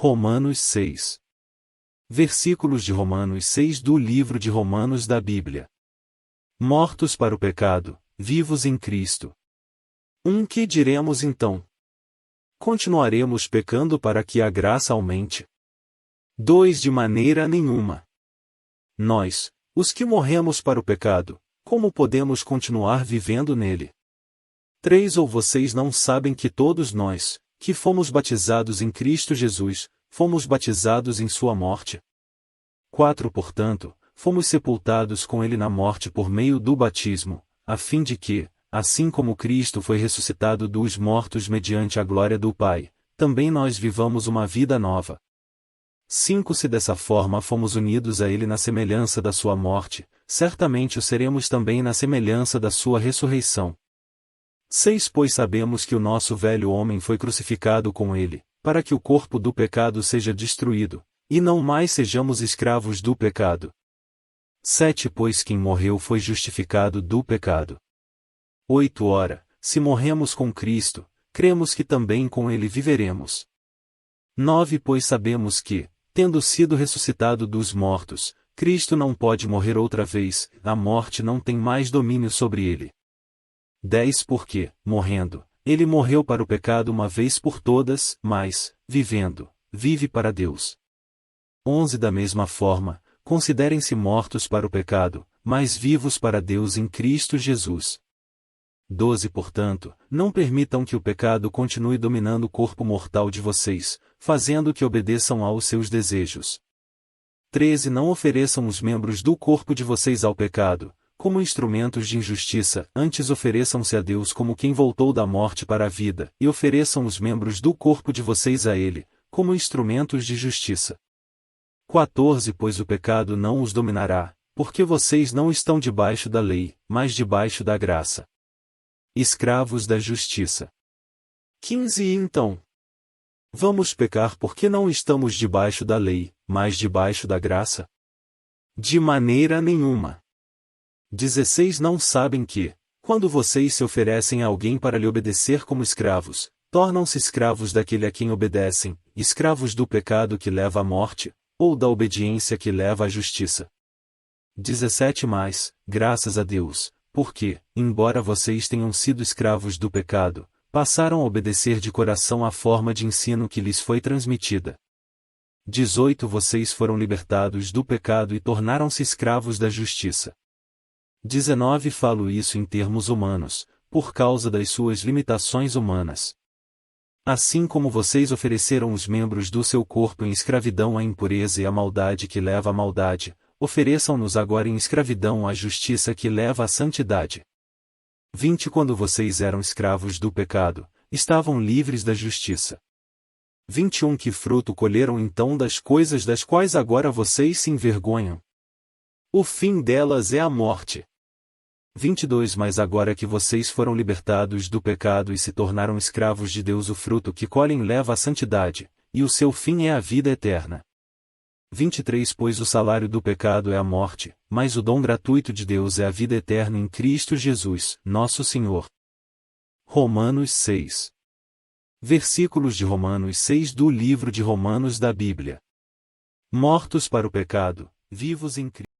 Romanos 6. Versículos de Romanos 6 do livro de Romanos da Bíblia. Mortos para o pecado, vivos em Cristo. Que diremos então? Continuaremos pecando para que a graça aumente? 2 De maneira nenhuma. Nós, os que morremos para o pecado, como podemos continuar vivendo nele? 3 Ou vocês não sabem que todos nós, que fomos batizados em Cristo Jesus, fomos batizados em sua morte? 4 Portanto, fomos sepultados com ele na morte por meio do batismo, a fim de que, assim como Cristo foi ressuscitado dos mortos mediante a glória do Pai, também nós vivamos uma vida nova. 5 Se dessa forma fomos unidos a ele na semelhança da sua morte, certamente o seremos também na semelhança da sua ressurreição. 6 Pois sabemos que o nosso velho homem foi crucificado com ele, para que o corpo do pecado seja destruído, e não mais sejamos escravos do pecado. 7 Pois quem morreu foi justificado do pecado. 8 Ora, se morremos com Cristo, cremos que também com ele viveremos. 9 Pois sabemos que, tendo sido ressuscitado dos mortos, Cristo não pode morrer outra vez, a morte não tem mais domínio sobre ele. 10 Porque, morrendo, ele morreu para o pecado uma vez por todas, mas, vivendo, vive para Deus. 11 Da mesma forma, considerem-se mortos para o pecado, mas vivos para Deus em Cristo Jesus. 12 Portanto, não permitam que o pecado continue dominando o corpo mortal de vocês, fazendo que obedeçam aos seus desejos. 13 Não ofereçam os membros do corpo de vocês ao pecado, como instrumentos de injustiça, antes ofereçam-se a Deus como quem voltou da morte para a vida, e ofereçam os membros do corpo de vocês a Ele, como instrumentos de justiça. 14 Pois o pecado não os dominará, porque vocês não estão debaixo da lei, mas debaixo da graça. Escravos da justiça. 15 E então? Vamos pecar porque não estamos debaixo da lei, mas debaixo da graça? De maneira nenhuma. 16 Não sabem que, quando vocês se oferecem a alguém para lhe obedecer como escravos, tornam-se escravos daquele a quem obedecem, escravos do pecado que leva à morte, ou da obediência que leva à justiça. 17 Mas, graças a Deus, porque, embora vocês tenham sido escravos do pecado, passaram a obedecer de coração à forma de ensino que lhes foi transmitida. 18 Vocês foram libertados do pecado e tornaram-se escravos da justiça. 19 Falo isso em termos humanos, por causa das suas limitações humanas. Assim como vocês ofereceram os membros do seu corpo em escravidão à impureza e à maldade que leva à maldade, ofereçam-nos agora em escravidão à justiça que leva à santidade. 20 Quando vocês eram escravos do pecado, estavam livres da justiça. 21 Que fruto colheram então das coisas das quais agora vocês se envergonham? O fim delas é a morte. 22 Mas agora que vocês foram libertados do pecado e se tornaram escravos de Deus, o fruto que colhem leva à santidade, e o seu fim é a vida eterna. 23 Pois o salário do pecado é a morte, mas o dom gratuito de Deus é a vida eterna em Cristo Jesus, nosso Senhor. Romanos 6. Versículos de Romanos 6 do livro de Romanos da Bíblia. Mortos para o pecado, vivos em Cristo.